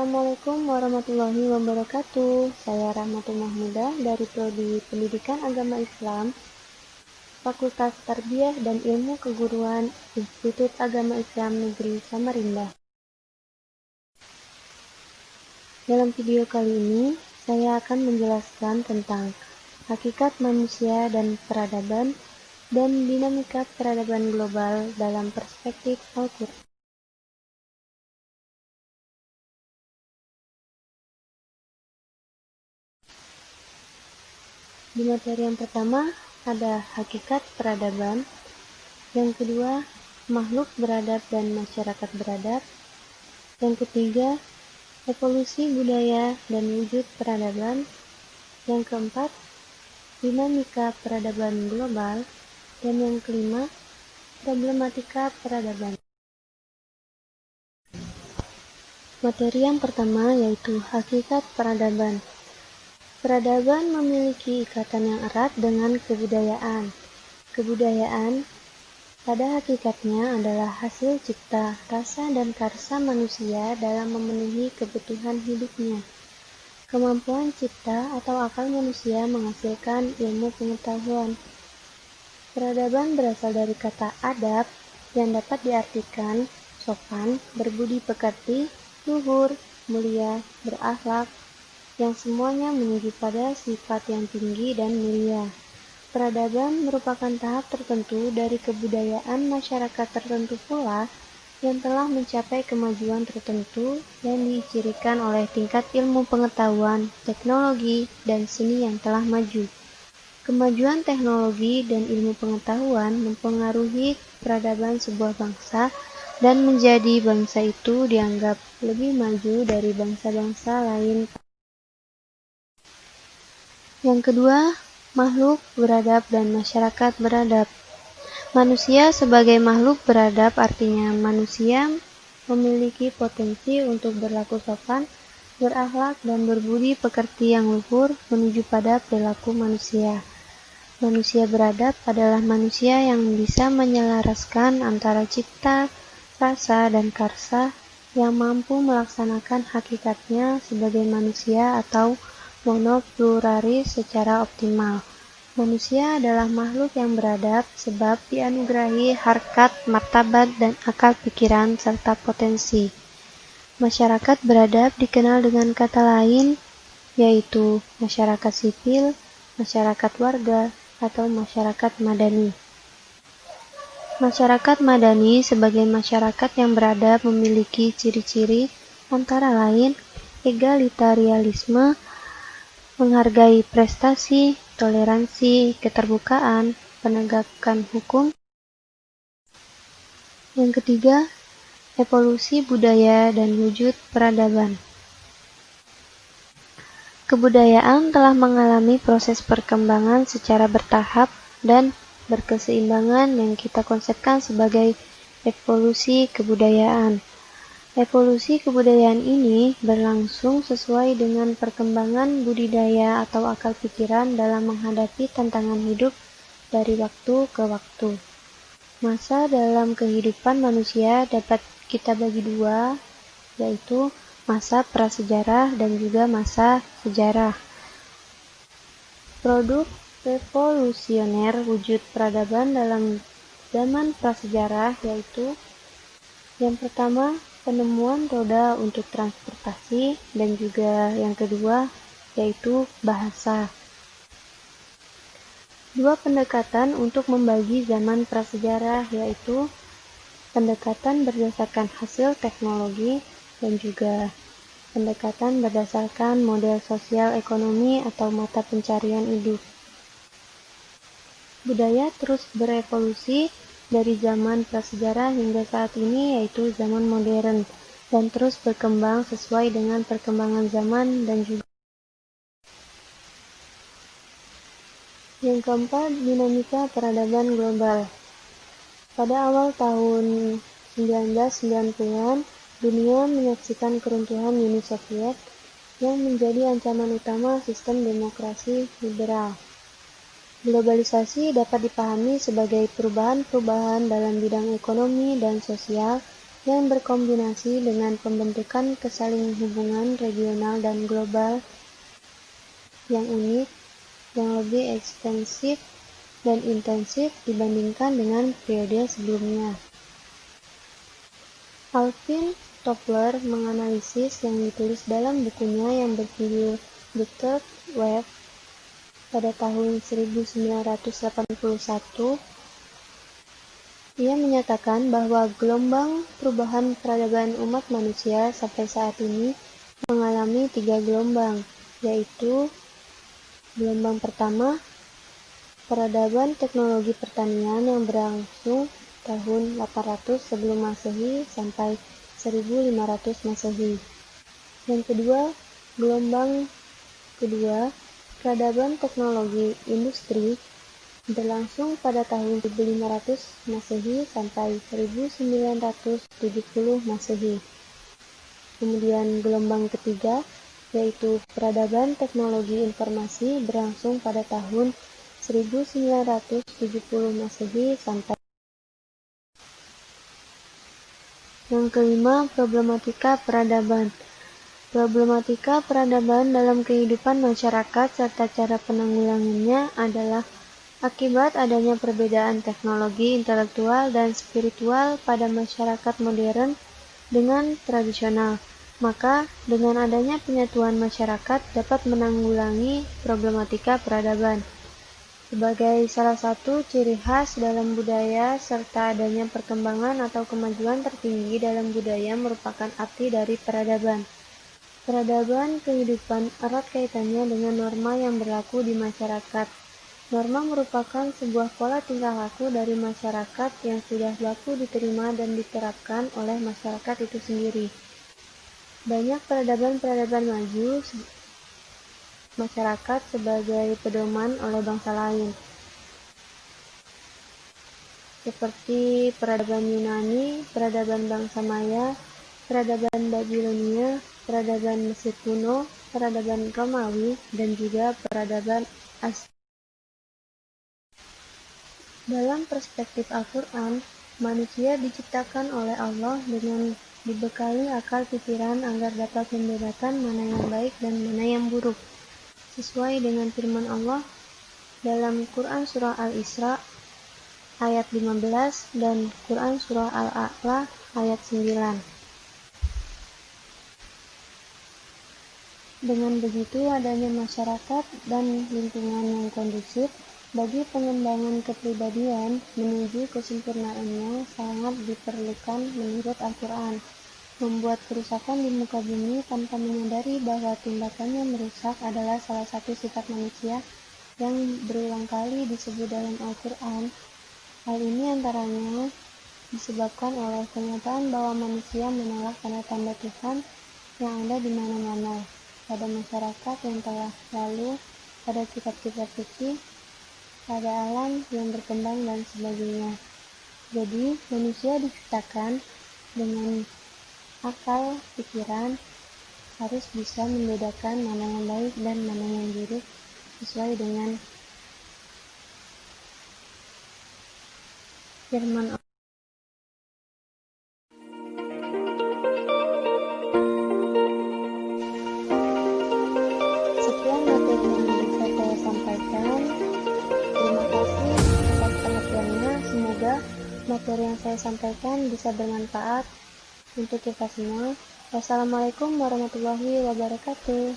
Assalamualaikum warahmatullahi wabarakatuh. Saya Rahmatul Mahmudah dari Prodi Pendidikan Agama Islam, Fakultas Tarbiyah dan Ilmu Keguruan, Institut Agama Islam Negeri Samarinda. Dalam video kali ini, saya akan menjelaskan tentang hakikat manusia dan peradaban dan dinamika peradaban global dalam perspektif Al-Quran. Di materi yang pertama ada hakikat peradaban, yang kedua makhluk beradab dan masyarakat beradab, yang ketiga evolusi budaya dan wujud peradaban, yang keempat dinamika peradaban global, dan yang kelima problematika peradaban. Materi yang pertama yaitu hakikat peradaban. Peradaban memiliki ikatan yang erat dengan kebudayaan. Kebudayaan pada hakikatnya adalah hasil cipta, rasa dan karsa manusia dalam memenuhi kebutuhan hidupnya. Kemampuan cipta atau akal manusia menghasilkan ilmu pengetahuan. Peradaban berasal dari kata adab yang dapat diartikan sopan, berbudi pekerti, luhur, mulia, berakhlak, yang semuanya menuju pada sifat yang tinggi dan mulia. Peradaban merupakan tahap tertentu dari kebudayaan masyarakat tertentu pula yang telah mencapai kemajuan tertentu yang dicirikan oleh tingkat ilmu pengetahuan, teknologi, dan seni yang telah maju. Kemajuan teknologi dan ilmu pengetahuan mempengaruhi peradaban sebuah bangsa dan menjadi bangsa itu dianggap lebih maju dari bangsa-bangsa lain. Yang kedua, makhluk beradab dan masyarakat beradab. Manusia sebagai makhluk beradab artinya manusia memiliki potensi untuk berlaku sopan, berakhlak, dan berbudi pekerti yang luhur menuju pada perilaku manusia. Manusia beradab adalah manusia yang bisa menyelaraskan antara cipta, rasa, dan karsa yang mampu melaksanakan hakikatnya sebagai manusia atau monopluralis secara optimal. Manusia adalah makhluk yang beradab sebab dianugerahi harkat, martabat, dan akal pikiran serta potensi. Masyarakat beradab dikenal dengan kata lain, yaitu masyarakat sipil, masyarakat warga, atau masyarakat madani. Masyarakat madani sebagai masyarakat yang beradab memiliki ciri-ciri antara lain egalitarianisme, menghargai prestasi, toleransi, keterbukaan, penegakan hukum. Yang ketiga, evolusi budaya dan wujud peradaban. Kebudayaan telah mengalami proses perkembangan secara bertahap dan berkeseimbangan yang kita konsepkan sebagai evolusi kebudayaan. Evolusi kebudayaan ini berlangsung sesuai dengan perkembangan budidaya atau akal pikiran dalam menghadapi tantangan hidup dari waktu ke waktu. Masa dalam kehidupan manusia dapat kita bagi dua, yaitu masa prasejarah dan juga masa sejarah. Produk revolusioner wujud peradaban dalam zaman prasejarah yaitu yang pertama, penemuan roda untuk transportasi, dan juga yang kedua yaitu bahasa. Dua pendekatan untuk membagi zaman prasejarah yaitu pendekatan berdasarkan hasil teknologi dan juga pendekatan berdasarkan model sosial ekonomi atau mata pencarian hidup. Budaya terus berevolusi dari zaman prasejarah hingga saat ini yaitu zaman modern dan terus berkembang sesuai dengan perkembangan zaman dan juga. Yang keempat, dinamika peradaban global. Pada awal tahun 1990-an, dunia menyaksikan keruntuhan Uni Soviet yang menjadi ancaman utama sistem demokrasi liberal. Globalisasi dapat dipahami sebagai perubahan-perubahan dalam bidang ekonomi dan sosial yang berkombinasi dengan pembentukan kesalinghubungan regional dan global yang unik, yang lebih ekstensif dan intensif dibandingkan dengan periode sebelumnya. Alvin Toffler menganalisis yang ditulis dalam bukunya yang berjudul The Third Wave pada tahun 1981. Ia menyatakan bahwa gelombang perubahan peradaban umat manusia sampai saat ini mengalami 3 gelombang, yaitu gelombang pertama, peradaban teknologi pertanian yang berlangsung tahun 800 sebelum Masehi sampai 1500 Masehi. Yang kedua, gelombang kedua, peradaban teknologi industri berlangsung pada tahun 1500 Masehi sampai 1970 Masehi. Kemudian gelombang ketiga, yaitu peradaban teknologi informasi berlangsung pada tahun 1970 Masehi sampai. Yang kelima, problematika peradaban. Problematika peradaban dalam kehidupan masyarakat serta cara penanggulangannya adalah akibat adanya perbedaan teknologi intelektual dan spiritual pada masyarakat modern dengan tradisional. Maka, dengan adanya penyatuan masyarakat dapat menanggulangi problematika peradaban. Sebagai salah satu ciri khas dalam budaya serta adanya perkembangan atau kemajuan tertinggi dalam budaya merupakan arti dari peradaban. Peradaban kehidupan erat kaitannya dengan norma yang berlaku di masyarakat. Norma merupakan sebuah pola tingkah laku dari masyarakat yang sudah baku diterima dan diterapkan oleh masyarakat itu sendiri. Banyak peradaban-peradaban maju masyarakat sebagai pedoman oleh bangsa lain, seperti peradaban Yunani, peradaban bangsa Maya, peradaban Babilonia, peradaban Mesir kuno, peradaban Romawi, dan juga peradaban Asia. Dalam perspektif Al-Quran, manusia diciptakan oleh Allah dengan dibekali akal pikiran agar dapat membedakan mana yang baik dan mana yang buruk. Sesuai dengan firman Allah dalam Quran Surah Al-Isra ayat 15 dan Quran Surah Al-A'la ayat 9. Dengan begitu, adanya masyarakat dan lingkungan yang kondusif bagi pengembangan kepribadian menuju kesempurnaannya sangat diperlukan menurut Al-Quran. Membuat kerusakan di muka bumi tanpa menyadari bahwa tindakannya merusak adalah salah satu sifat manusia yang berulang kali disebut dalam Al-Quran. Hal ini antaranya disebabkan oleh kenyataan bahwa manusia menolak tanda-tanda Tuhan yang ada di mana-mana, pada masyarakat yang telah lalu, pada kitab-kitab suci, pada alam yang berkembang dan sebagainya. Jadi, manusia diciptakan dengan akal pikiran harus bisa membedakan mana yang baik dan mana yang buruk sesuai dengan firman Allah. Sekian materi yang bisa saya sampaikan. Terima kasih atas perhatiannya. Semoga materi yang saya sampaikan bisa bermanfaat untuk kita semua. Wassalamualaikum warahmatullahi wabarakatuh.